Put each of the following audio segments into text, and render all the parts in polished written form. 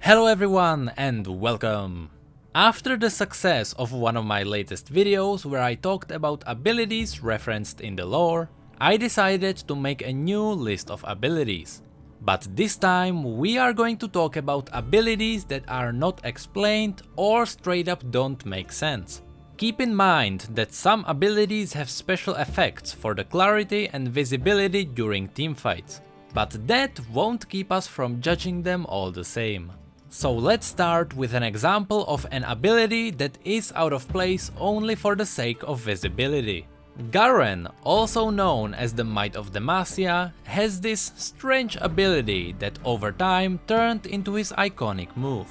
Hello everyone and welcome! After the success of one of my latest videos where I talked about abilities referenced in the lore, I decided to make a new list of abilities. But this time we are going to talk about abilities that are not explained or straight up don't make sense. Keep in mind that some abilities have special effects for the clarity and visibility during teamfights, but that won't keep us from judging them all the same. So let's start with an example of an ability that is out of place only for the sake of visibility. Garen, also known as the Might of Demacia, has this strange ability that over time turned into his iconic move.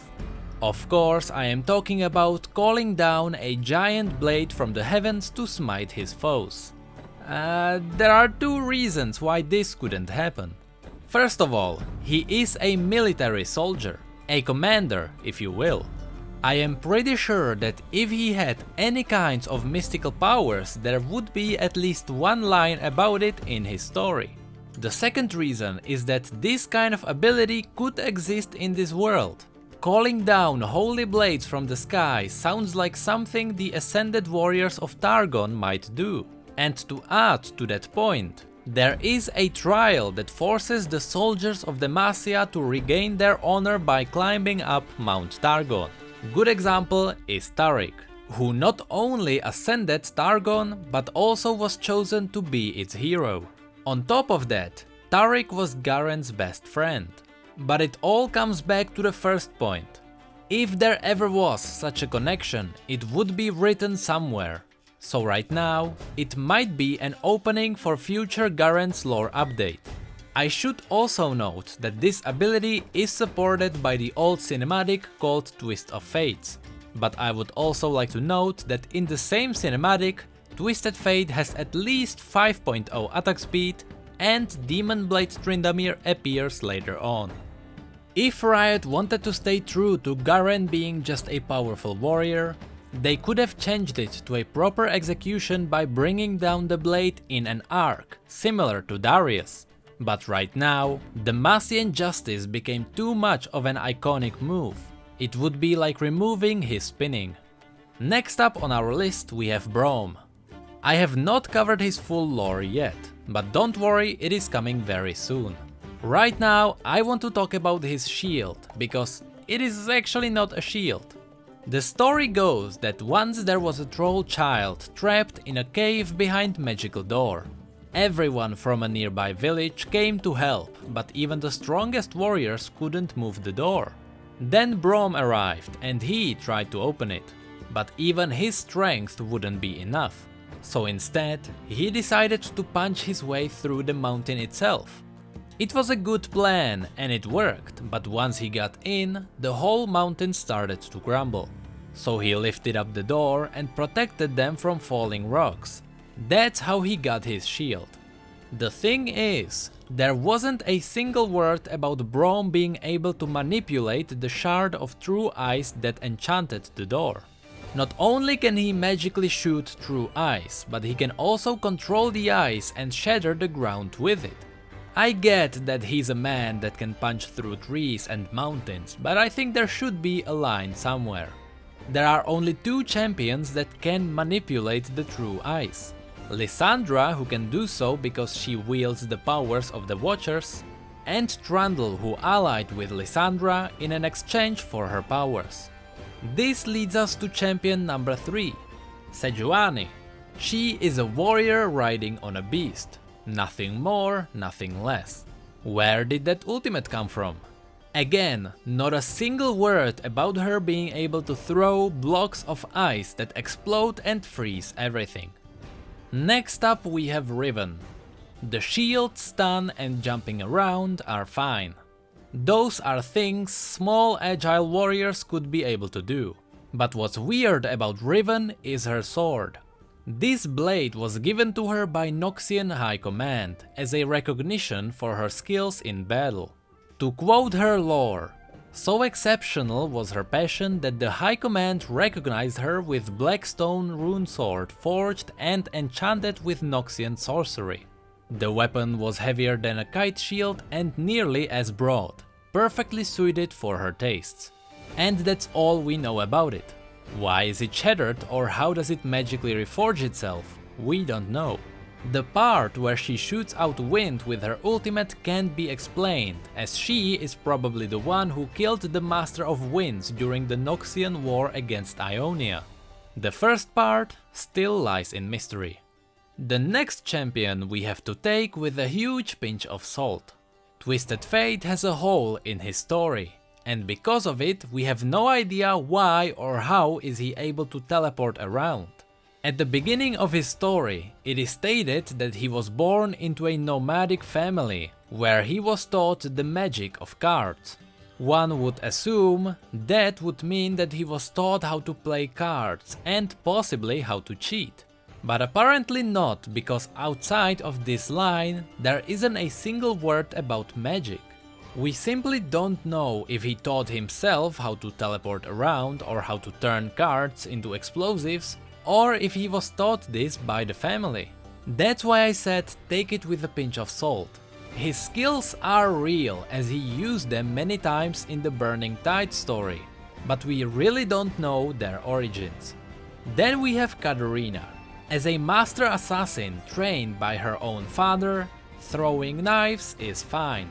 Of course, I am talking about calling down a giant blade from the heavens to smite his foes. There are two reasons why this couldn't happen. First of all, he is a military soldier. A commander, if you will. I am pretty sure that if he had any kinds of mystical powers, there would be at least one line about it in his story. The second reason is that this kind of ability could exist in this world. Calling down holy blades from the sky sounds like something the ascended warriors of Targon might do. And to add to that point, there is a trial that forces the soldiers of Demacia to regain their honor by climbing up Mount Targon. Good example is Tariq, who not only ascended Targon but also was chosen to be its hero. On top of that, Tariq was Garen's best friend. But it all comes back to the first point. If there ever was such a connection, it would be written somewhere. So right now, it might be an opening for future Garen's lore update. I should also note that this ability is supported by the old cinematic called Twist of Fates. But I would also like to note that in the same cinematic, Twisted Fate has at least 5.0 attack speed and Demon Blade Tryndamere appears later on. If Riot wanted to stay true to Garen being just a powerful warrior, they could have changed it to a proper execution by bringing down the blade in an arc, similar to Darius. But right now, Demacian Justice became too much of an iconic move. It would be like removing his spinning. Next up on our list we have Braum. I have not covered his full lore yet, but don't worry, it is coming very soon. Right now I want to talk about his shield, because it is actually not a shield. The story goes that once there was a troll child trapped in a cave behind magical door. Everyone from a nearby village came to help, but even the strongest warriors couldn't move the door. Then Braum arrived and he tried to open it, but even his strength wouldn't be enough. So instead, he decided to punch his way through the mountain itself. It was a good plan and it worked, but once he got in, the whole mountain started to crumble. So he lifted up the door and protected them from falling rocks. That's how he got his shield. The thing is, there wasn't a single word about Braum being able to manipulate the shard of true ice that enchanted the door. Not only can he magically shoot through ice, but he can also control the ice and shatter the ground with it. I get that he's a man that can punch through trees and mountains, but I think there should be a line somewhere. There are only two champions that can manipulate the true ice. Lysandra, who can do so because she wields the powers of the Watchers, and Trundle, who allied with Lysandra in an exchange for her powers. This leads us to champion number 3, Sejuani. She is a warrior riding on a beast. Nothing more, nothing less. Where did that ultimate come from? Again, not a single word about her being able to throw blocks of ice that explode and freeze everything. Next up we have Riven. The shield, stun and jumping around are fine. Those are things small agile warriors could be able to do. But what's weird about Riven is her sword. This blade was given to her by Noxian High Command as a recognition for her skills in battle. To quote her lore, so exceptional was her passion that the High Command recognized her with Blackstone rune sword forged and enchanted with Noxian sorcery. The weapon was heavier than a kite shield and nearly as broad. perfectly suited for her tastes. And that's all we know about it. Why is it shattered, or how does it magically reforge itself? We don't know. The part where she shoots out wind with her ultimate can't be explained, as she is probably the one who killed the Master of Winds during the Noxian War against Ionia. The first part still lies in mystery. The next champion we have to take with a huge pinch of salt. Twisted Fate has a hole in his story, and because of it we have no idea why or how is he able to teleport around. At the beginning of his story, it is stated that he was born into a nomadic family, where he was taught the magic of cards. One would assume that would mean that he was taught how to play cards and possibly how to cheat. But apparently not, because outside of this line there isn't a single word about magic. We simply don't know if he taught himself how to teleport around or how to turn cards into explosives, or if he was taught this by the family. That's why I said take it with a pinch of salt. His skills are real, as he used them many times in the Burning Tide story, but we really don't know their origins. Then we have Katarina. As a master assassin trained by her own father, throwing knives is fine.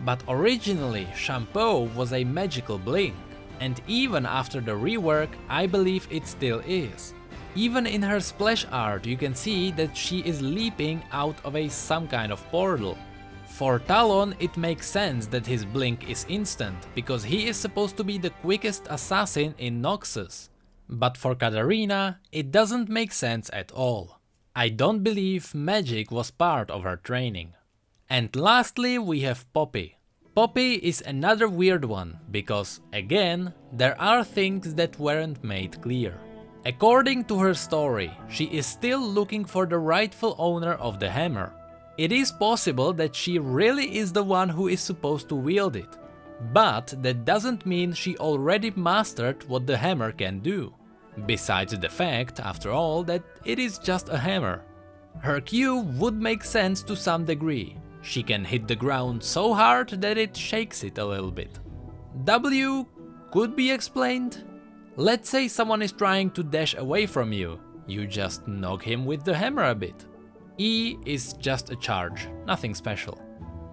But originally Shampoo was a magical blink, and even after the rework I believe it still is. Even in her splash art you can see that she is leaping out of some kind of portal. For Talon it makes sense that his blink is instant, because he is supposed to be the quickest assassin in Noxus. But for Katarina it doesn't make sense at all. I don't believe magic was part of her training. And lastly we have Poppy. Poppy is another weird one, because again there are things that weren't made clear. According to her story, she is still looking for the rightful owner of the hammer. It is possible that she really is the one who is supposed to wield it, but that doesn't mean she already mastered what the hammer can do. Besides the fact, after all, that it is just a hammer. Her Q would make sense to some degree. She can hit the ground so hard that it shakes it a little bit. W could be explained. Let's say someone is trying to dash away from you, you just knock him with the hammer a bit. E is just a charge, nothing special.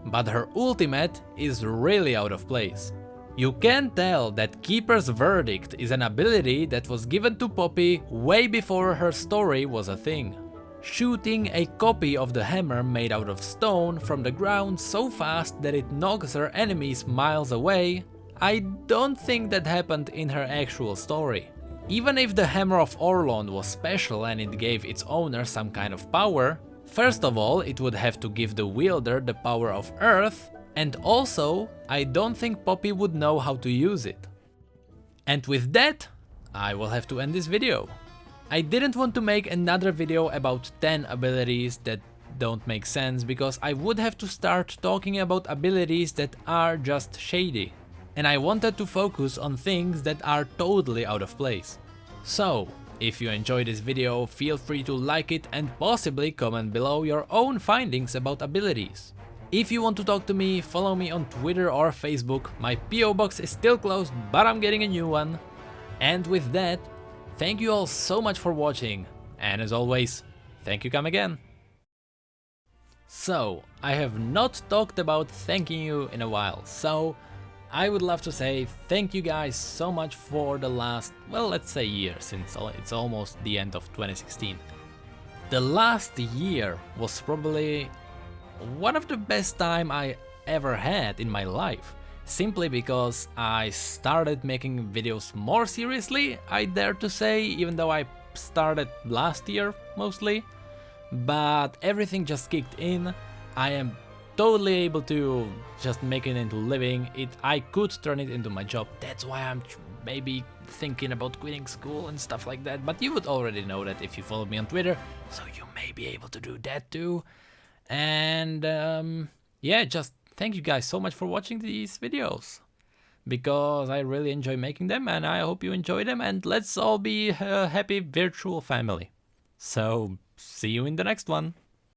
But her ultimate is really out of place. You can tell that Keeper's Verdict is an ability that was given to Poppy way before her story was a thing. Shooting a copy of the hammer made out of stone from the ground so fast that it knocks her enemies miles away, I don't think that happened in her actual story. Even if the Hammer of Orlon was special and it gave its owner some kind of power, first of all it would have to give the wielder the power of Earth, and also I don't think Poppy would know how to use it. And with that, I will have to end this video. I didn't want to make another video about 10 abilities that don't make sense, because I would have to start talking about abilities that are just shady. And I wanted to focus on things that are totally out of place. So, if you enjoyed this video, feel free to like it and possibly comment below your own findings about abilities. If you want to talk to me, follow me on Twitter or Facebook. My PO box is still closed, but I'm getting a new one. And with that, thank you all so much for watching, and as always, thank you come again. So, I have not talked about thanking you in a while, so I would love to say thank you guys so much for the last, well, let's say year, since it's almost the end of 2016. The last year was probably one of the best time I ever had in my life, simply because I started making videos more seriously, I dare to say, even though I started last year mostly, but everything just kicked in. I am totally able to just make it into living. I could turn it into my job. That's why I'm maybe thinking about quitting school and stuff like that, but you would already know that if you follow me on Twitter, so you may be able to do that too. And yeah, just thank you guys so much for watching these videos, because I really enjoy making them and I hope you enjoy them, and let's all be a happy virtual family. So see you in the next one.